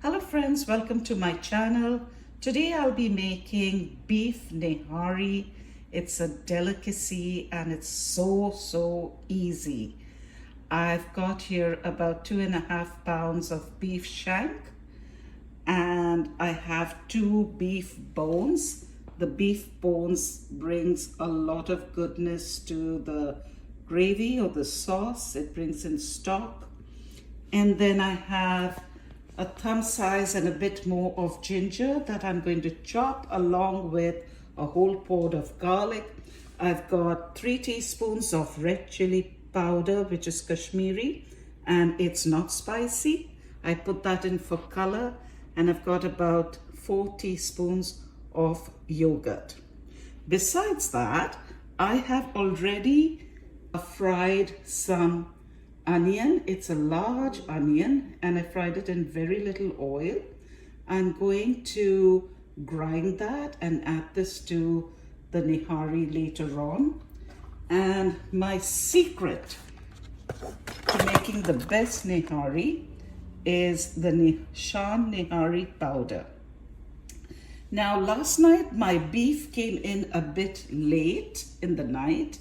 Hello friends, welcome to my channel. Today I'll be making beef nihari. It's a delicacy and it's so easy. I've got here about 2.5 pounds of beef shank and I have 2 beef bones. The beef bones brings a lot of goodness to the gravy or the sauce. It brings in stock. And then I have a thumb size and a bit more of ginger that I'm going to chop along with a whole pod of garlic. I've got 3 teaspoons of red chili powder, which is Kashmiri, and it's not spicy. I put that in for color, and I've got about 4 teaspoons of yogurt. Besides that, I have already fried some onion. It's a large onion and I fried it in very little oil. I'm going to grind that and add this to the nihari later on. And my secret to making the best nihari is the Shan nihari powder. Now last night my beef came in a bit late in the night,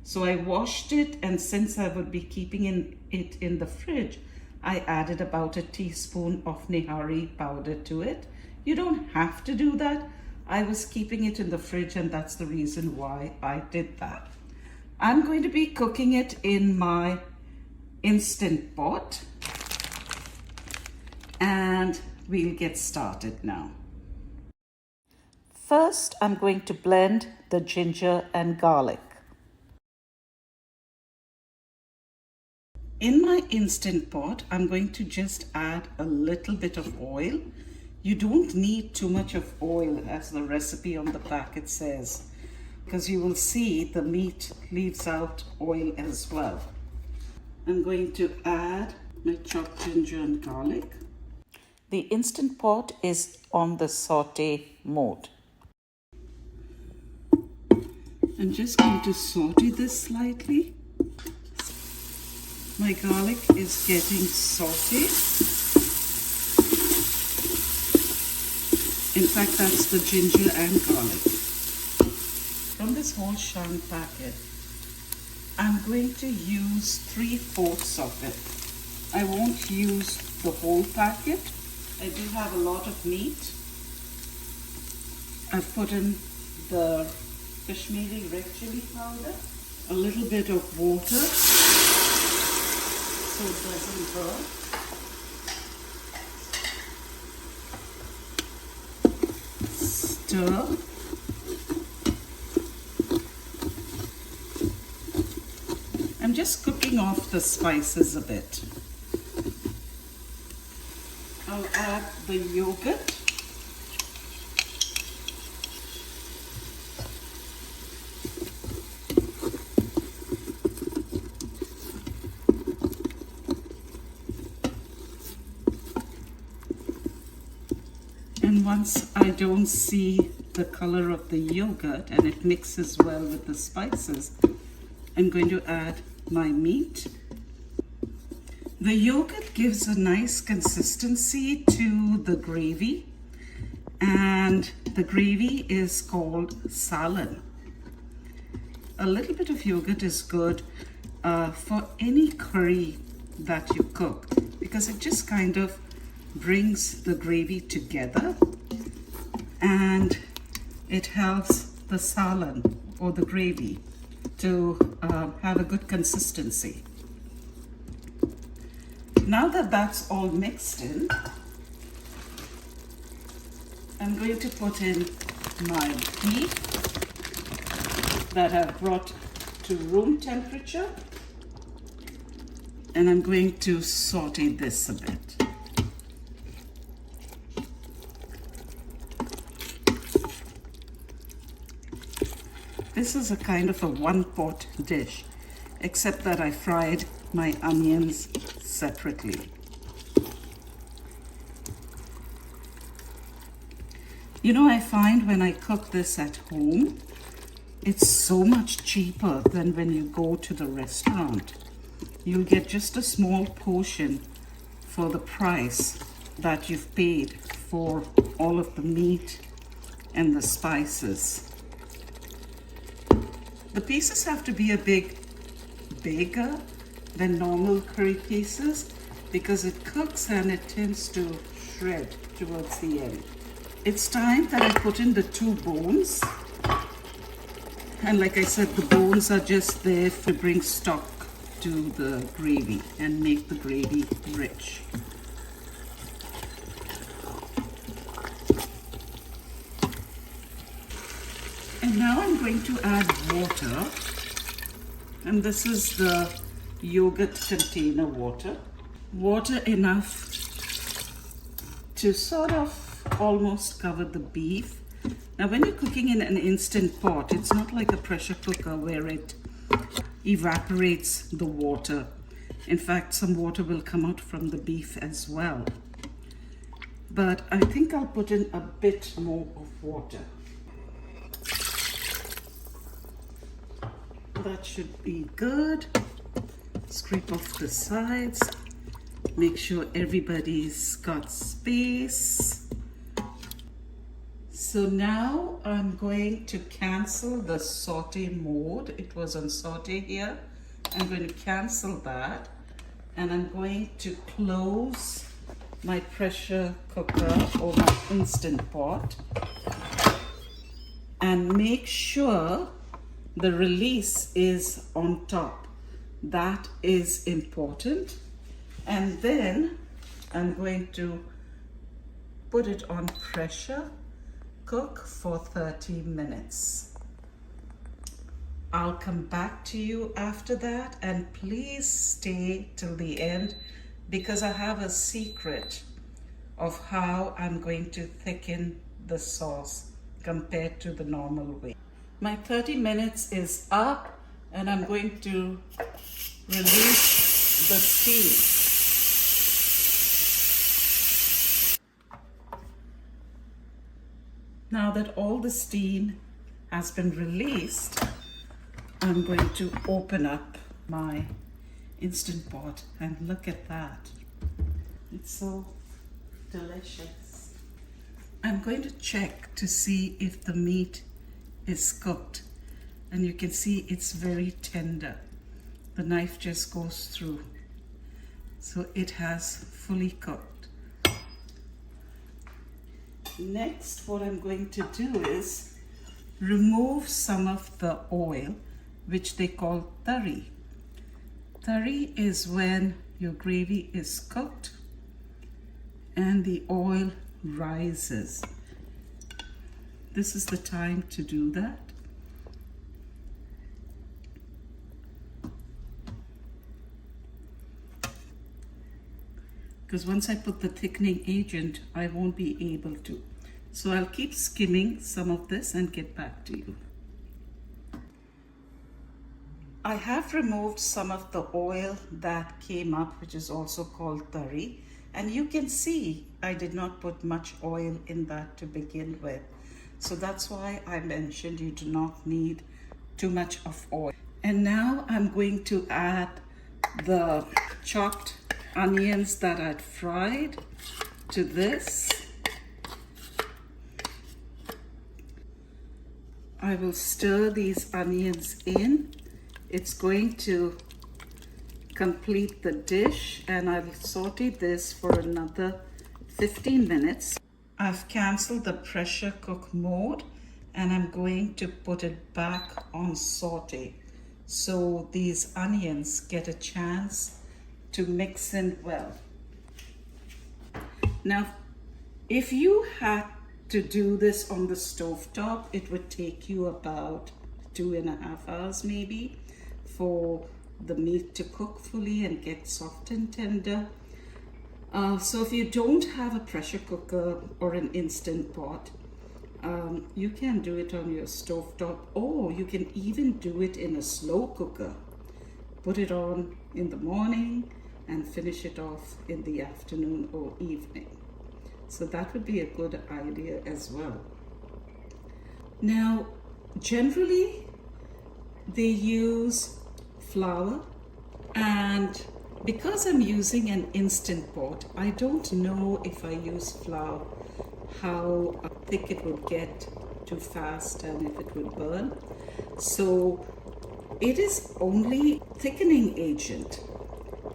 so I washed it, and since I would be keeping it in the fridge, I added about a teaspoon of nihari powder to it. You don't have to do that. I was keeping it in the fridge and that's the reason why I did that. I'm going to be cooking it in my Instant Pot and we'll get started now. First, I'm going to blend the ginger and garlic. In my Instant Pot, I'm going to just add a little bit of oil. You don't need too much of oil as the recipe on the packet says, because you will see the meat leaves out oil as well. I'm going to add my chopped ginger and garlic. The Instant Pot is on the saute mode. I'm just going to saute this slightly. My garlic is getting sauteed. In fact, that's the ginger and garlic. From this whole shan packet, I'm going to use 3/4 of it. I won't use the whole packet. I do have a lot of meat. I've put in the Kashmiri red chili powder, a little bit of water, so it doesn't burn. Stir. I'm just cooking off the spices a bit. I'll add the yogurt. And once I don't see the color of the yogurt and it mixes well with the spices, I'm going to add my meat. The yogurt gives a nice consistency to the gravy, and the gravy is called salan. A little bit of yogurt is good for any curry that you cook, because it just kind of brings the gravy together and it helps the salan or the gravy to have a good consistency. Now that that's all mixed in, I'm going to put in my beef that I've brought to room temperature, and I'm going to saute this a bit. This is a kind of a one-pot dish, except that I fried my onions separately. You know, I find when I cook this at home, it's so much cheaper than when you go to the restaurant. You'll get just a small portion for the price that you've paid for all of the meat and the spices. The pieces have to be a bit bigger than normal curry pieces because it cooks and it tends to shred towards the end. It's time that I put in the 2 bones. And like I said, the bones are just there to bring stock to the gravy and make the gravy rich. And now I'm going to add water. And this is the yogurt container water. Water enough to sort of almost cover the beef. Now when you're cooking in an instant pot, it's not like a pressure cooker where it evaporates the water. In fact, some water will come out from the beef as well. But I think I'll put in a bit more of water. That should be good. Scrape off the sides. Make sure everybody's got space. So now I'm going to cancel the saute mode. It was on saute here. I'm going to cancel that. And I'm going to close my pressure cooker or my instant pot. And make sure the release is on top. That is important. And then I'm going to put it on pressure, cook for 30 minutes. I'll come back to you after that, and please stay till the end because I have a secret of how I'm going to thicken the sauce compared to the normal way. My 30 minutes is up and I'm going to release the steam. Now that all the steam has been released, I'm going to open up my Instant Pot and look at that. It's so delicious. I'm going to check to see if the meat is cooked, and you can see it's very tender. The knife just goes through, so it has fully cooked. Next, what I'm going to do is remove some of the oil, which they call tari. Tari is when your gravy is cooked and the oil rises. This is the time to do that. Because once I put the thickening agent, I won't be able to. So I'll keep skimming some of this and get back to you. I have removed some of the oil that came up, which is also called tari. And you can see I did not put much oil in that to begin with. So that's why I mentioned you do not need too much of oil. And now I'm going to add the chopped onions that I'd fried to this. I will stir these onions in. It's going to complete the dish, and I'll saute this for another 15 minutes. I've canceled the pressure cook mode and I'm going to put it back on saute so these onions get a chance to mix in well. Now, if you had to do this on the stove top, it would take you about 2.5 hours maybe for the meat to cook fully and get soft and tender. So if you don't have a pressure cooker or an instant pot, you can do it on your stove top, or you can even do it in a slow cooker. Put it on in the morning and finish it off in the afternoon or evening. So that would be a good idea as well. Now, generally they use flour and Because I'm using an instant pot, I don't know if I use flour how thick it would get too fast and if it would burn. So it is only thickening agent,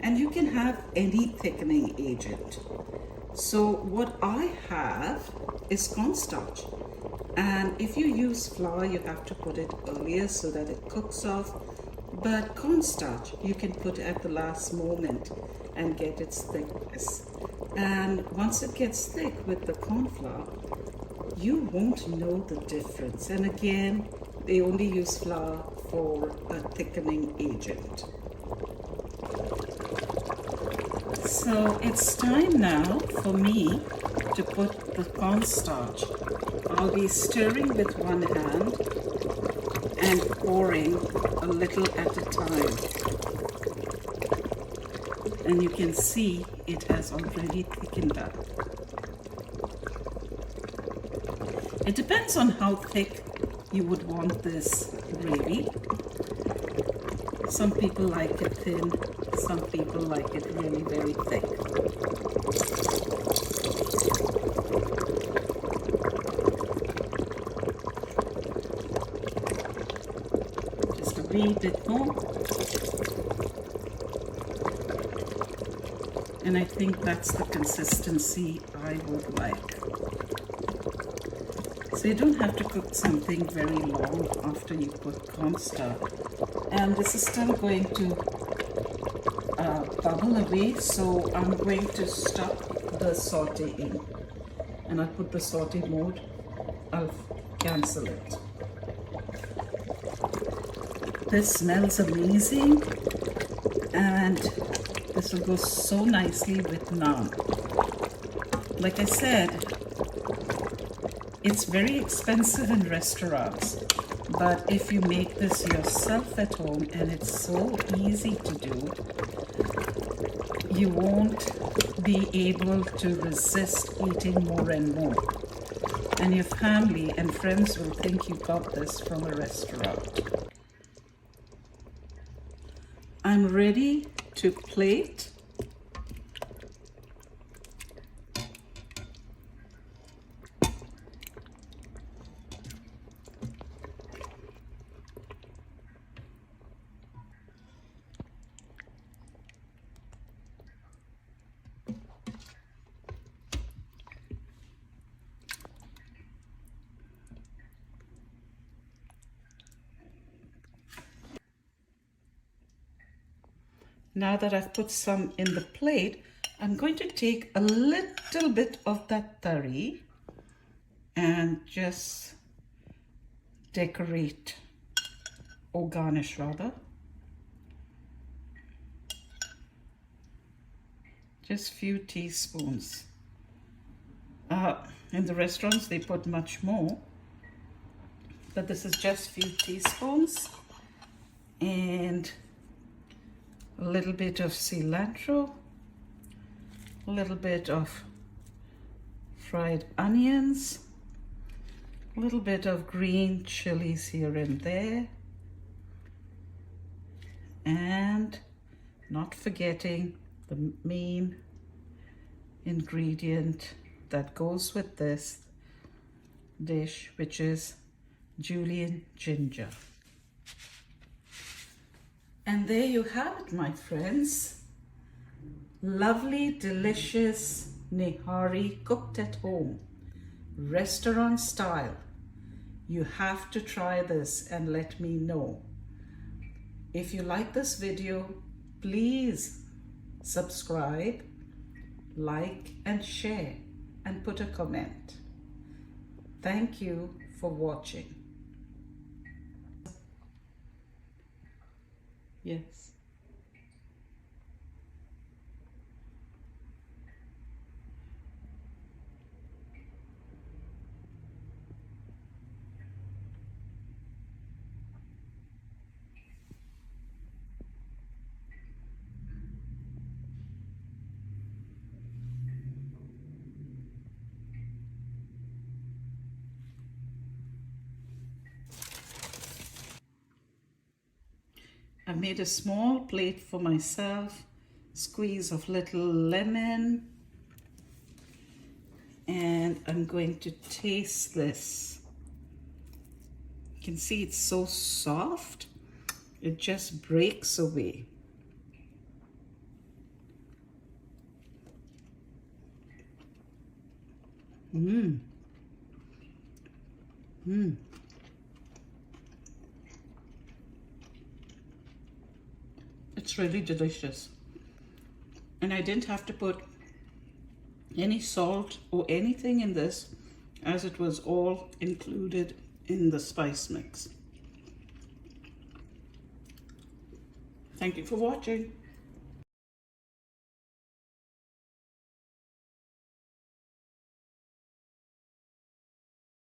and you can have any thickening agent. So what I have is cornstarch, and if you use flour you have to put it earlier so that it cooks off, but cornstarch you can put at the last moment and get its thickness. And once it gets thick with the corn flour, you won't know the difference. And again, they only use flour for a thickening agent. So it's time now for me to put the cornstarch. I'll be stirring with one hand and pouring a little at a time. And you can see it has already thickened up. It depends on how thick you would want this gravy. Some people like it thin, some people like it really very thick. Just a wee bit more. And I think that's the consistency I would like. So you don't have to cook something very long after you put cornstarch. And this is still going to bubble away, so I'm going to stop the sauteing. And I'll put the saute mode, I'll cancel it. This smells amazing, and this will go so nicely with naan. Like I said, it's very expensive in restaurants, but if you make this yourself at home, and it's so easy to do, you won't be able to resist eating more and more. And your family and friends will think you got this from a restaurant. I'm ready to plate. Now that I've put some in the plate, I'm going to take a little bit of that tari and just decorate, or garnish rather. Just few teaspoons. In the restaurants they put much more, but this is just few teaspoons. And a little bit of cilantro, a little bit of fried onions, a little bit of green chilies here and there, and not forgetting the main ingredient that goes with this dish, which is julienne ginger. And there you have it, my friends. Lovely, delicious Nihari cooked at home, restaurant style. You have to try this and let me know. If you like this video, please subscribe, like and share, and put a comment. Thank you for watching. Yes. I made a small plate for myself squeeze of little lemon, and I'm going to taste this. You can see it's so soft, it just breaks away. Mmm. Mmm. It's really delicious. And I didn't have to put any salt or anything in this, as it was all included in the spice mix. Thank you for watching.